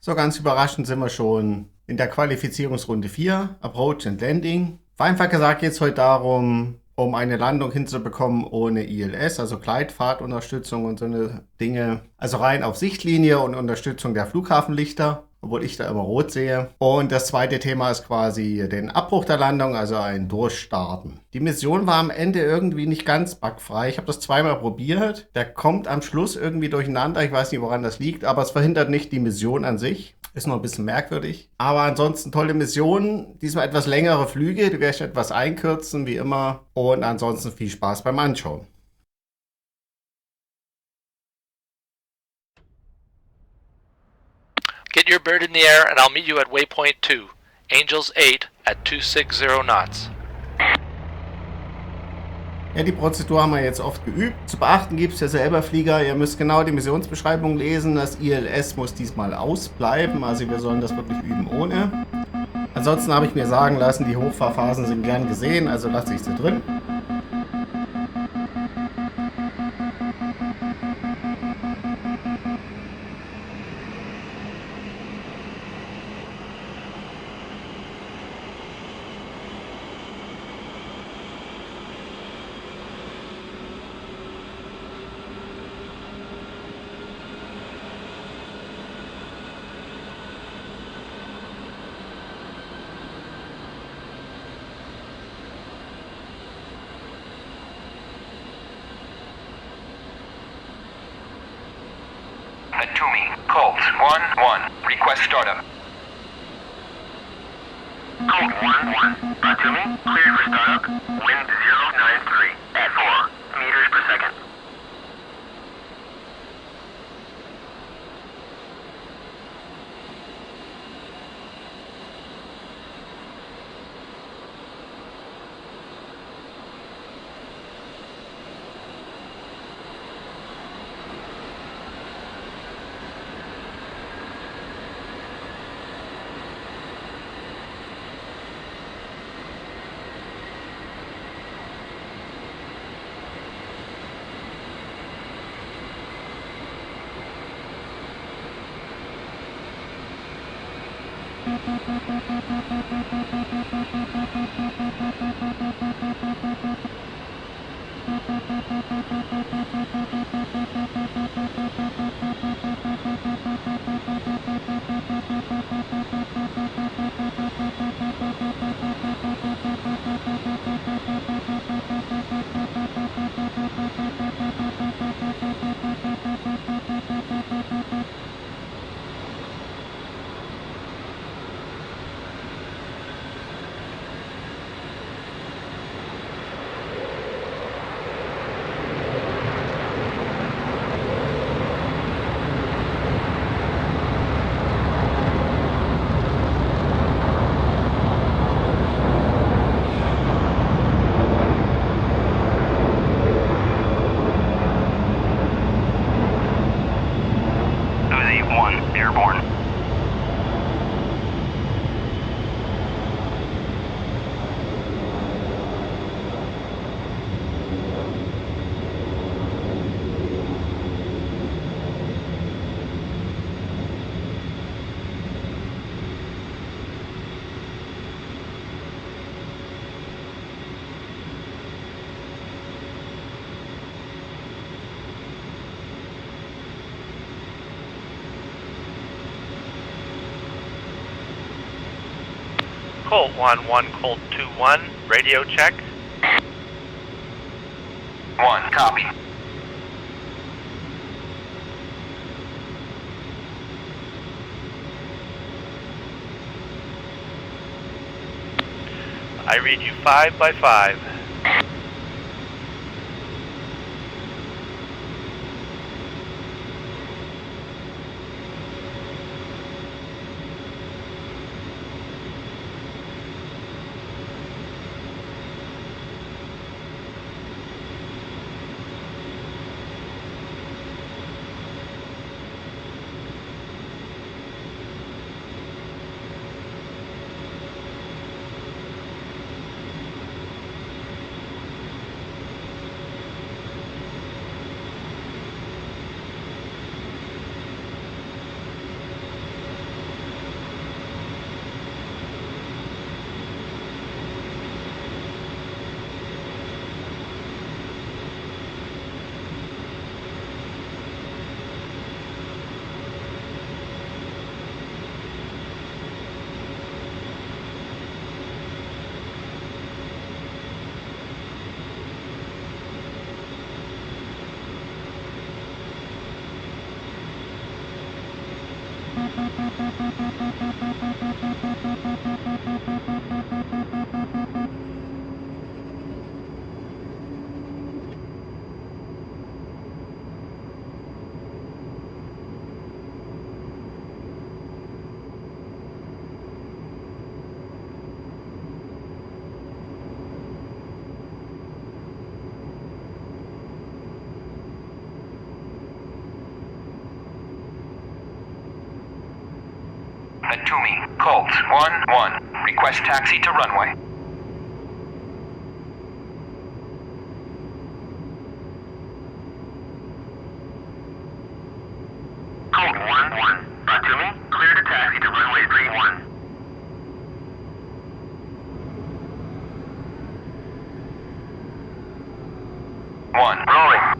So ganz überraschend sind wir schon in der Qualifizierungsrunde 4, Approach and Landing. Vereinfacht gesagt geht es heute darum, um eine Landung hinzubekommen ohne ILS, also Gleitfahrtunterstützung und so eine Dinge. Also rein auf Sichtlinie und Unterstützung der Flughafenlichter, obwohl ich da immer rot sehe. Und das zweite Thema ist quasi den Abbruch der Landung, also ein Durchstarten. Die Mission war am Ende irgendwie nicht ganz bugfrei. Ich habe das zweimal probiert. Der kommt am Schluss irgendwie durcheinander. Ich weiß nicht, woran das liegt, aber es verhindert nicht die Mission an sich. Ist noch ein bisschen merkwürdig. Aber ansonsten tolle Mission. Diesmal etwas längere Flüge. Die werde ich etwas einkürzen, wie immer. Und ansonsten viel Spaß beim Anschauen. Get your bird in the air and I'll meet you at waypoint 2, Angels 8 at 260 knots. Ja, die Prozedur haben wir jetzt oft geübt. Zu beachten gibt es ja selber Flieger. Ihr müsst genau die Missionsbeschreibung lesen. Das ILS muss diesmal ausbleiben. Also wir sollen das wirklich üben ohne. Ansonsten habe ich mir sagen lassen, die Hochfahrphasen sind gern gesehen. Also lasse ich sie drin. Atumi, Colt 1-1, request startup. Colt 1-1, Atumi, cleared for startup, wind 093 at 4 meters per second. Airborne. Colt 1-1, Colt 2-1, radio check. 1, copy. I read you 5 by 5. Atumi, Colt, 1-1. Request taxi to runway. Colt, 1-1. Atumi, clear to taxi to runway 31. 1, rolling.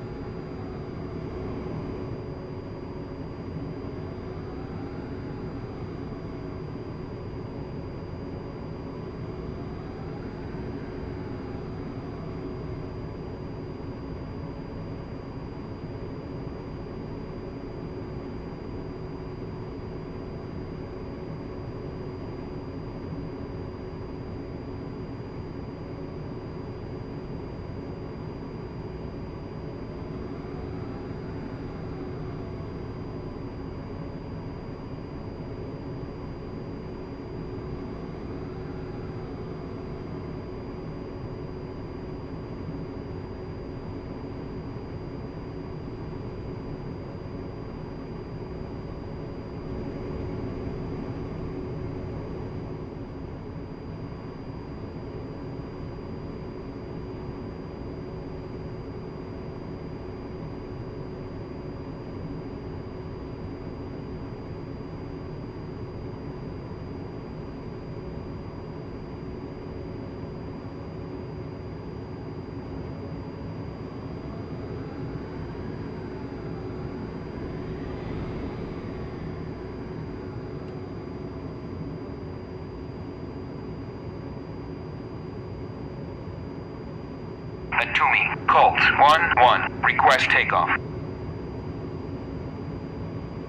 Atumi, Colt, 1-1. Request takeoff.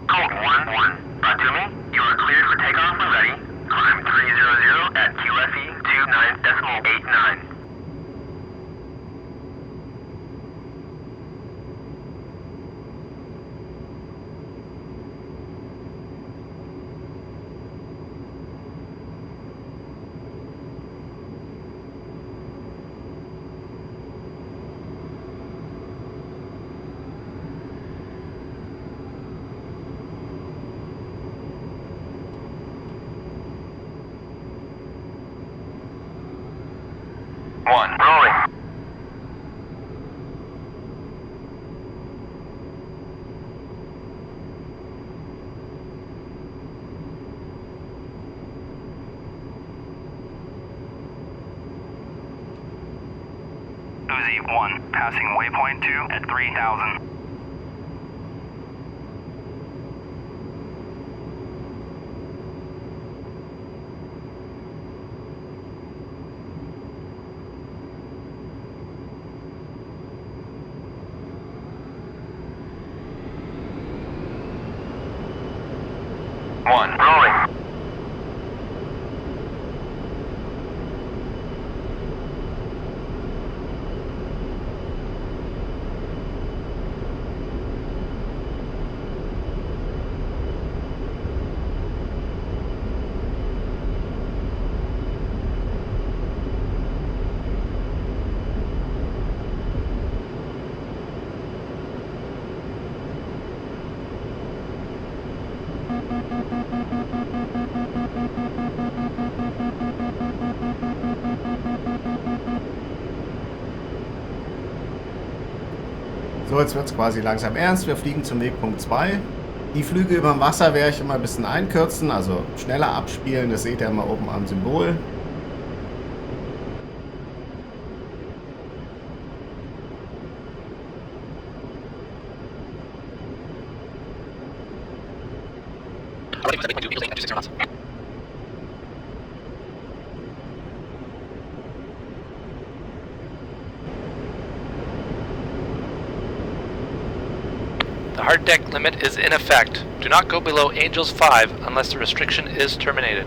Colt, 1-1. Atumi, you are cleared for takeoff when ready. Climb 300 at QFE 29.89. One, rolling. Uzi 1, passing waypoint 2 at 3,000. One, rolling. So, jetzt wird es quasi langsam ernst. Wir fliegen zum Wegpunkt 2. Die Flüge über dem Wasser werde ich immer ein bisschen einkürzen, also schneller abspielen. Das seht ihr immer oben am Symbol. The hard deck limit is in effect. Do not go below Angels 5 unless the restriction is terminated.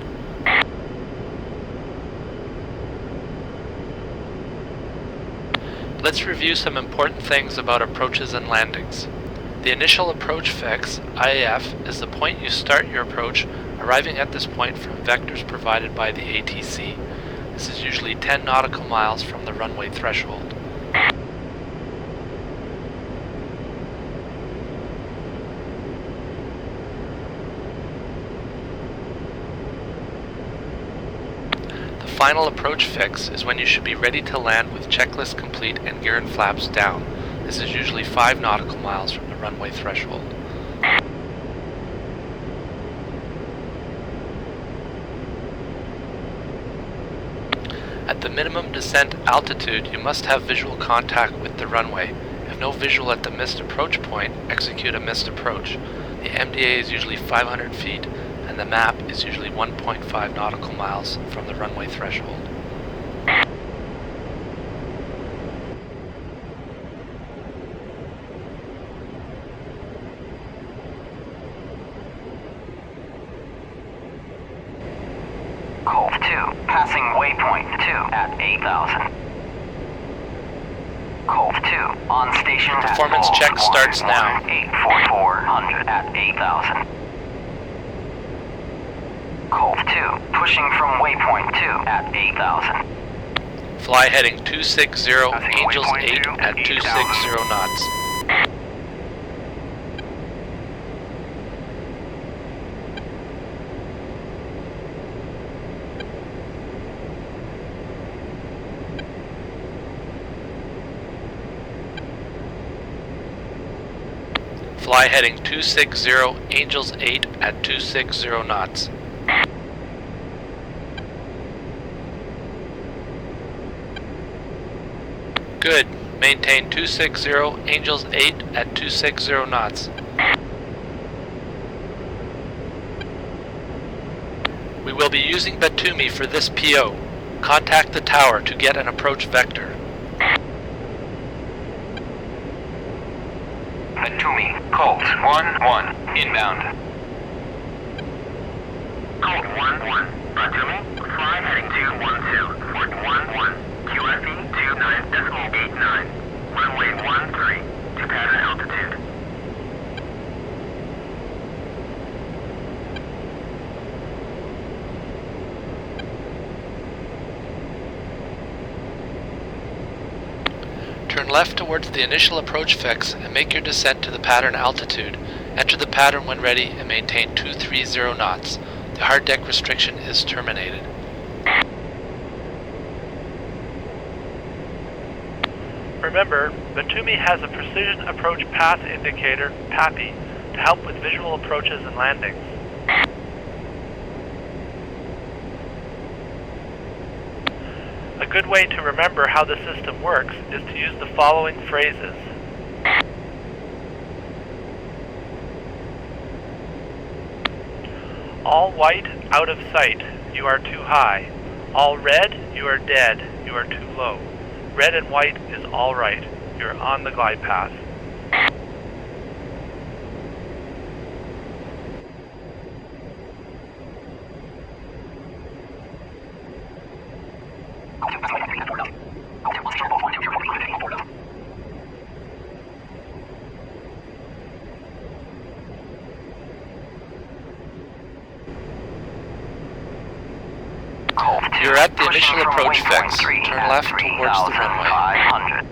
Let's review some important things about approaches and landings. The initial approach fix, IAF, is the point you start your approach, arriving at this point from vectors provided by the A-10C. This is usually 10 nautical miles from the runway threshold. The final approach fix is when you should be ready to land with checklist complete and gear and flaps down. This is usually 5 nautical miles from the runway threshold. At the minimum descent altitude, you must have visual contact with the runway. If no visual at the missed approach point, execute a missed approach. The MDA is usually 500 feet, and the map is usually 1.5 nautical miles from the runway threshold. Cove 2, passing waypoint 2 at 8,000. Cove 2, on station at Performance check starts now. 84400 at 8,000. Cove 2, pushing from waypoint 2 at 8,000. Fly heading 260, Passing Angels waypoint 8 2, at 260 knots. Fly heading 260, Angels 8 at 260 knots. Good. Maintain 260, Angels 8 at 260 knots. We will be using Batumi for this PO. Contact the tower to get an approach vector. Batumi, Colt 1-1, inbound. Colt 1-1. Batumi, fly heading 212, Fort 1-1, QFE 29.89, runway 13, to pattern altitude. Turn left towards the initial approach fix and make your descent to the pattern altitude. Enter the pattern when ready and maintain 230 knots. The hard deck restriction is terminated. Remember, Batumi has a Precision Approach Path Indicator, PAPI, to help with visual approaches and landings. A good way to remember how the system works is to use the following phrases. All white, out of sight, you are too high. All red, you are dead, you are too low. Red and white is all right, you're on the glide path. You're at the initial approach fix. Turn left towards the runway.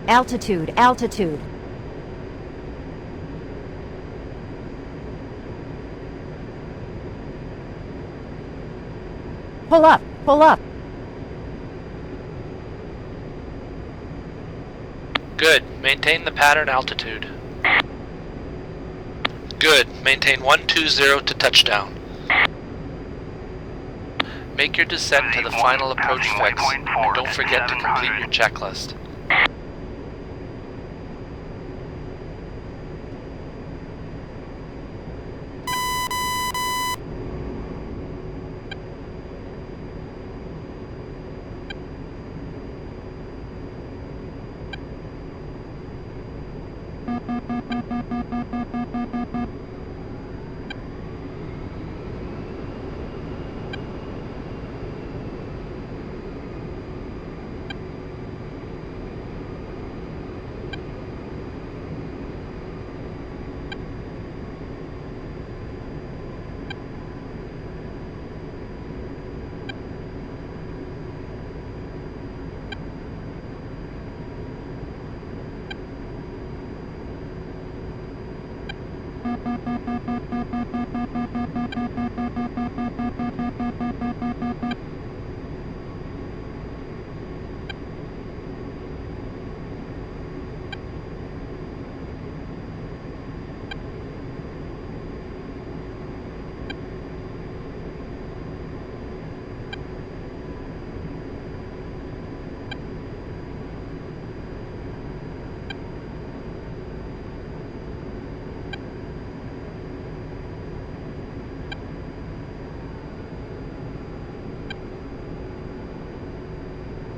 Altitude, altitude. Pull up, pull up. Good. Maintain the pattern altitude. Good. Maintain 120 to touchdown. Make your descent to the final approach fix, and don't forget to complete your checklist.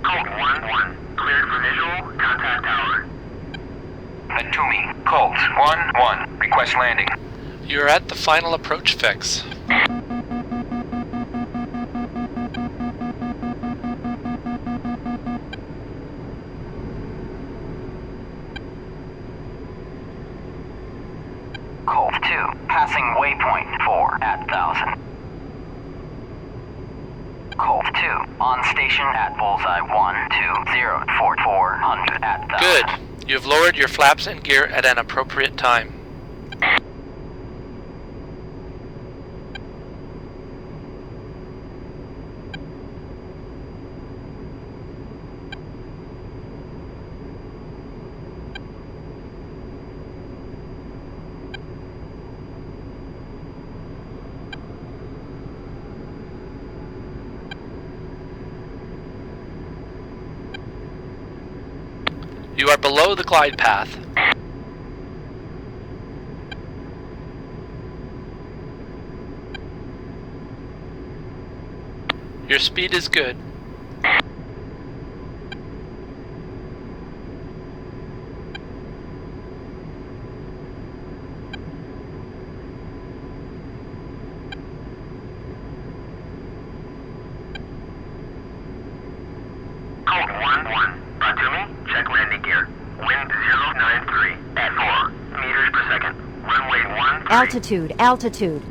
Code 1-1. Cleared for visual. Contact tower. Atumi, Colt 1-1. Request landing. You're at the final approach fix. Colt 2, passing waypoint 4 at 1000. Colt 2, on station at bullseye 1204400 at 1000. Good. You've lowered your flaps and gear at an appropriate time. You are below the glide path. Your speed is good. Code 1-1. Atumi, check landing gear. Wind 093 at 4 meters per second. Runway 13. Altitude, altitude.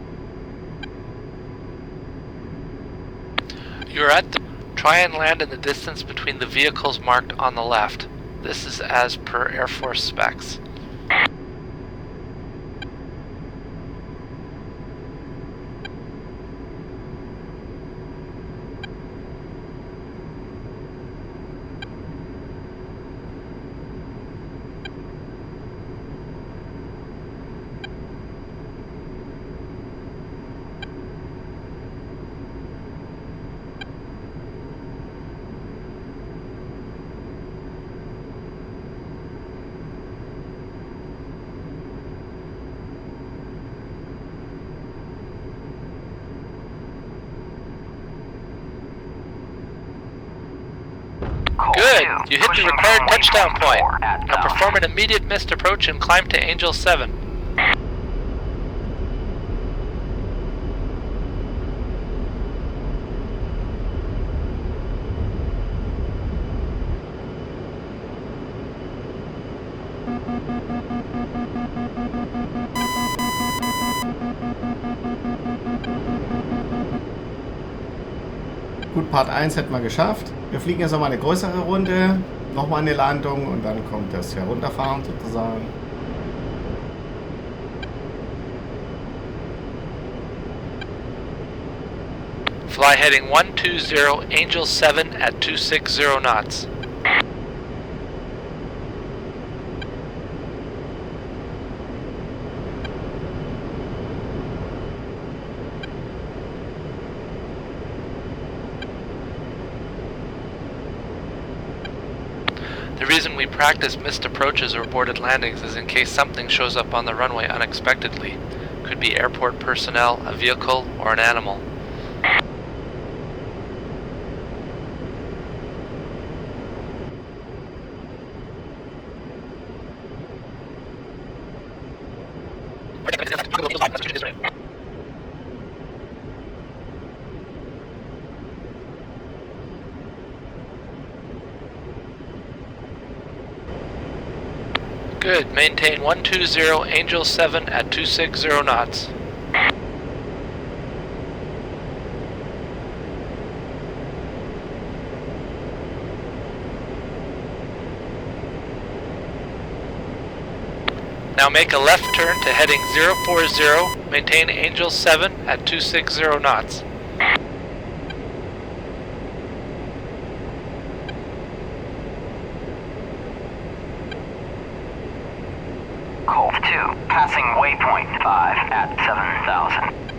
You're at the... Try and land in the distance between the vehicles marked on the left. This is as per Air Force specs. Colt Good. 2, You hit the pushing required from touchdown waypoint point. 4 at Now 1000. perform an immediate missed approach and climb to Angel 7. Gut, Part 1 hätten wir geschafft. Wir fliegen jetzt nochmal eine größere Runde, nochmal eine Landung und dann kommt das Herunterfahren sozusagen. Fly heading 120 Angel 7 at 260 knots. The reason we practice missed approaches or aborted landings is in case something shows up on the runway unexpectedly. Could be airport personnel, a vehicle, or an animal. Good. Maintain 120 Angel 7 at 260 knots. Now make a left turn to heading 040, maintain Angel 7 at 260 knots. Cove 2, passing waypoint 5 at 7,000.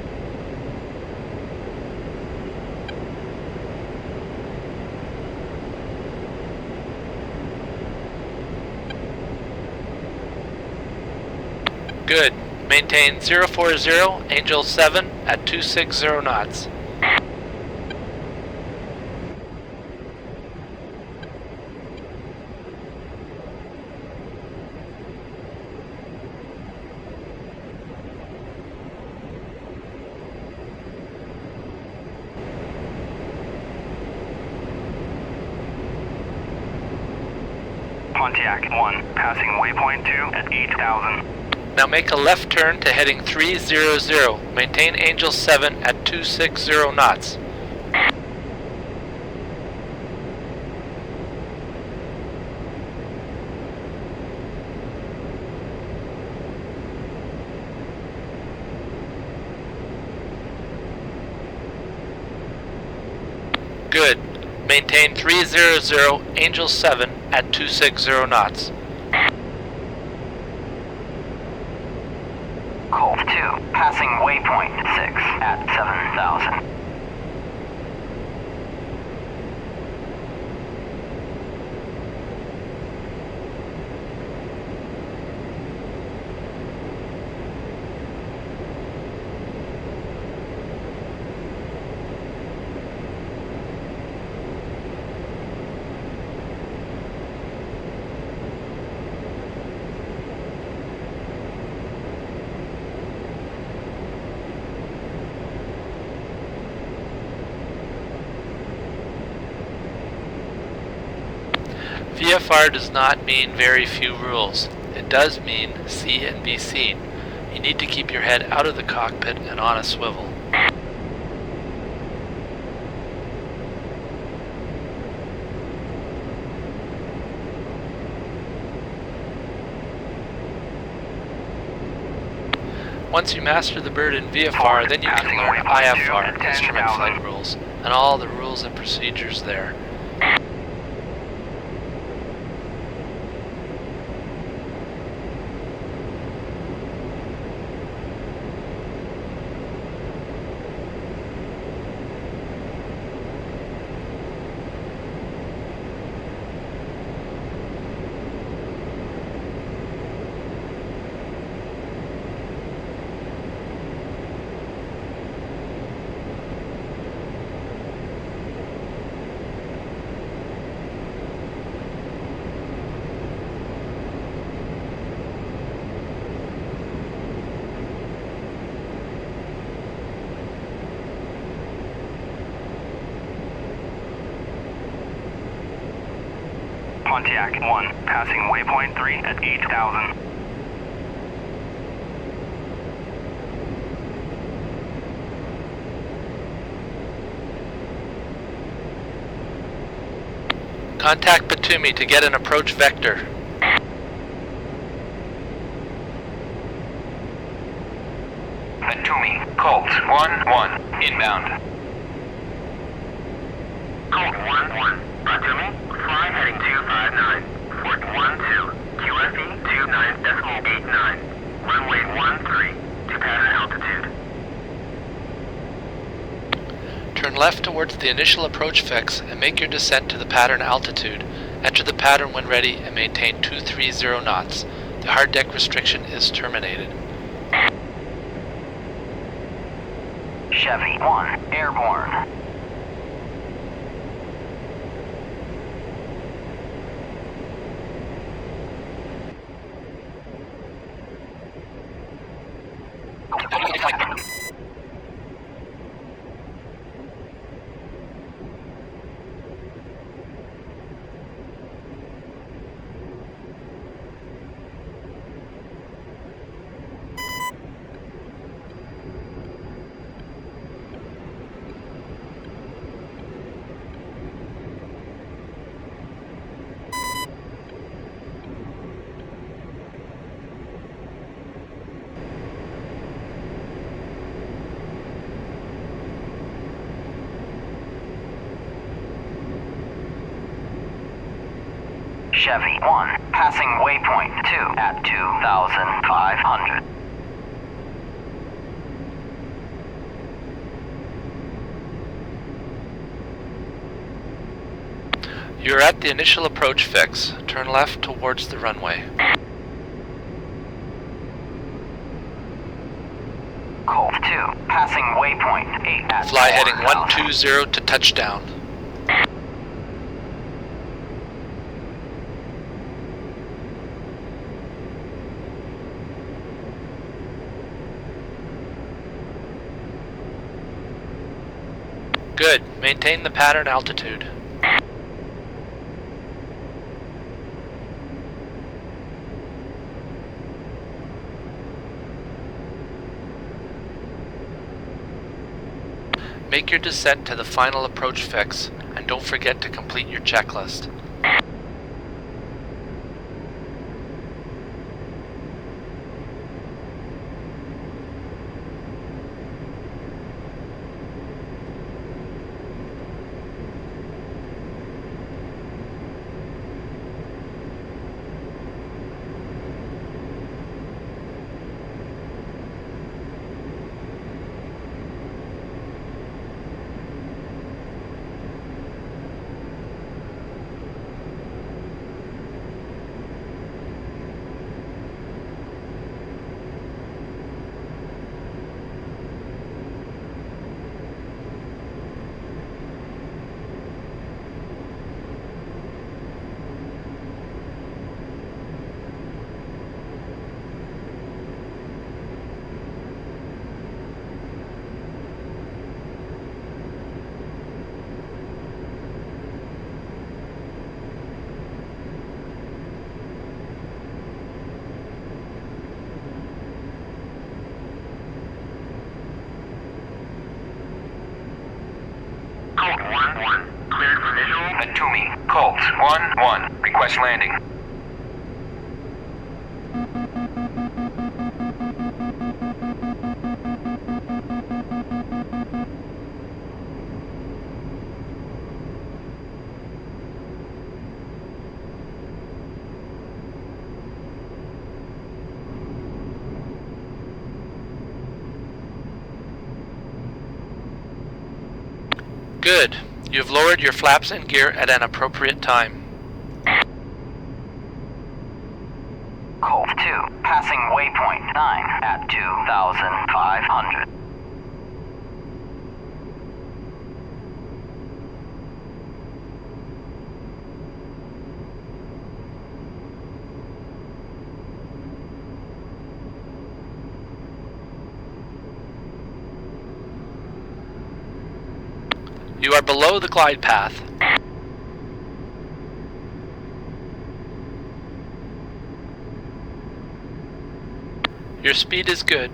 Good. Maintain 040, Angel 7 at 260 knots. Pontiac 1, passing waypoint 2 at 8,000. Now make a left turn to heading 300, maintain Angel 7 at 260 knots. Good. Maintain 300, Angel 7 at 260 knots. Cove 2, passing waypoint 6 at 7,000. VFR does not mean very few rules. It does mean see and be seen. You need to keep your head out of the cockpit and on a swivel. Once you master the bird in VFR, then you can learn IFR, instrument flight rules, and all the rules and procedures there. Pontiac 1, passing waypoint 3 at 8,000. Contact Batumi to get an approach vector. Batumi, Colt 1-1, inbound. Colt 1-1, Batumi, fly heading 259, Fort 12, QFE 29.89, runway 13 to pattern altitude. Turn left towards the initial approach fix and make your descent to the pattern altitude. Enter the pattern when ready and maintain 230 knots. The hard deck restriction is terminated. Chevy 1, airborne. Chevy 1, passing waypoint 2 at 2,500. You're at the initial approach fix. Turn left towards the runway. Colt 2, passing waypoint 8 at Fly heading 4,000. 120 to touchdown. Good. Maintain the pattern altitude. Make your descent to the final approach fix, and don't forget to complete your checklist. Colt 1-1, cleared for visual. And to me, Colt 1-1, request landing. Good. You've lowered your flaps and gear at an appropriate time. Colt 2, passing waypoint 9 at 2,500. You are below the glide path. Your speed is good.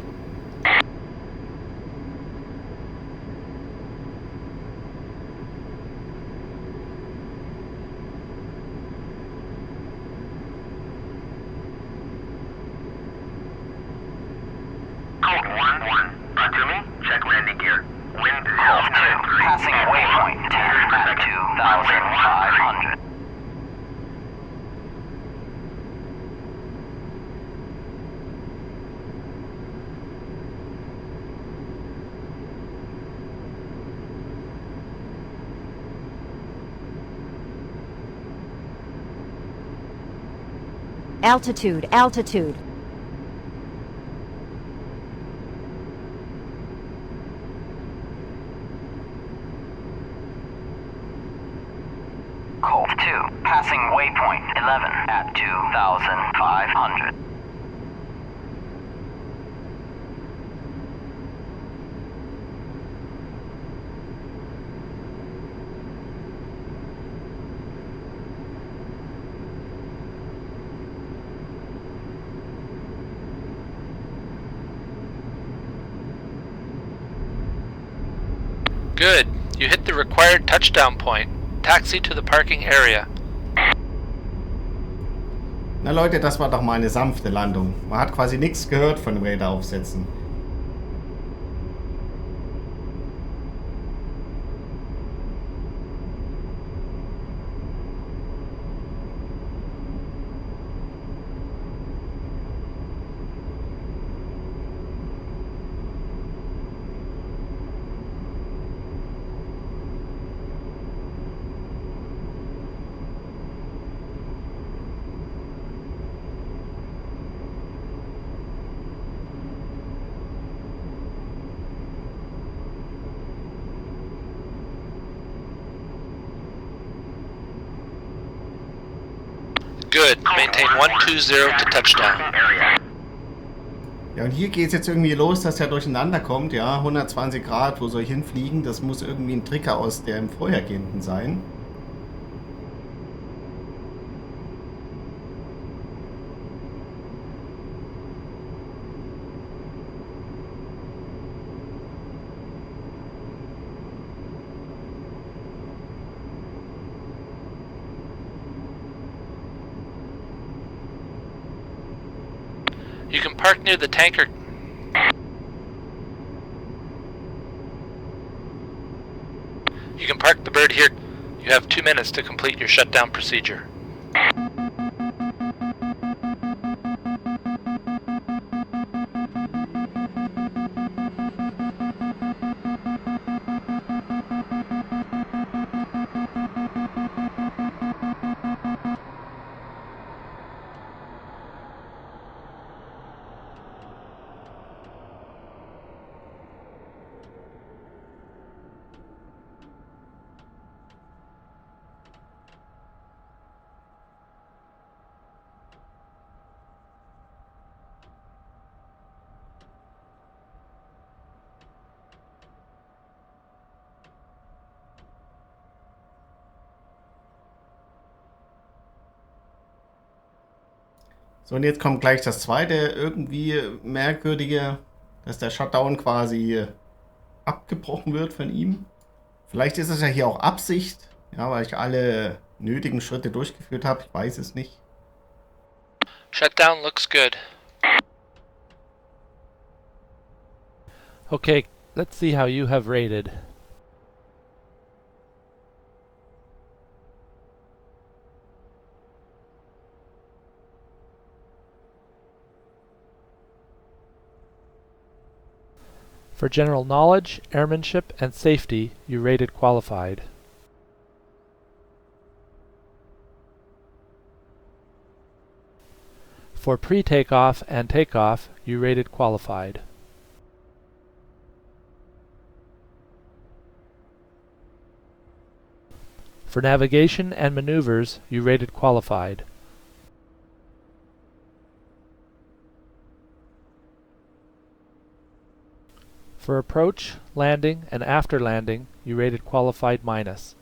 Colt 1-1, to me, check landing gear. Wind Colt 2, 093. passing waypoint 10 at 2,500. Altitude, altitude. Colt 2, passing waypoint 11 at 2,500. Good. You hit the required touchdown point. Taxi to the parking area. Na Leute, das war doch mal eine sanfte Landung. Man hat quasi nichts gehört von Räderaufsätzen. Good. Maintain 120 to touchdown. Area. Ja, und hier geht es jetzt irgendwie los, dass er durcheinander kommt. Ja, 120 Grad, wo soll ich hinfliegen? Das muss irgendwie ein Trigger aus dem vorhergehenden sein. You can park near the tanker. You can park the bird here. You have 2 minutes to complete your shutdown procedure. So, und jetzt kommt gleich das zweite irgendwie merkwürdige, dass der Shutdown quasi abgebrochen wird von ihm. Vielleicht ist es ja hier auch Absicht, ja, weil ich alle nötigen Schritte durchgeführt habe. Ich weiß es nicht. Shutdown looks good. Okay, let's see how you have rated. For general knowledge, airmanship, and safety, you rated qualified. For pre-takeoff and takeoff, you rated qualified. For navigation and maneuvers, you rated qualified. For approach, landing, and after landing, you rated qualified minus.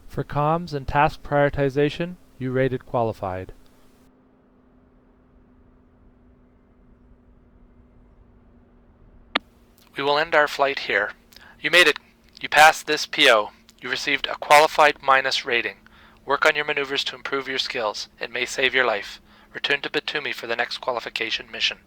For comms and task prioritization, you rated qualified. We will end our flight here. You made it. You passed this PO. You received a qualified minus rating. Work on your maneuvers to improve your skills. It may save your life. Return to Batumi for the next qualification mission.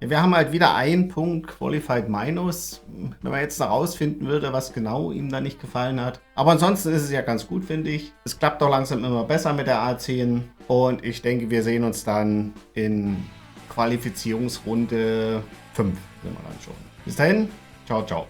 Ja, wir haben halt wieder einen Punkt Qualified Minus, wenn man jetzt herausfinden würde, was genau ihm da nicht gefallen hat. Aber ansonsten ist es ja ganz gut, finde ich. Es klappt doch langsam immer besser mit der A10 und ich denke, wir sehen uns dann in Qualifizierungsrunde 5, wenn wir dann schon. Bis dahin, ciao, ciao.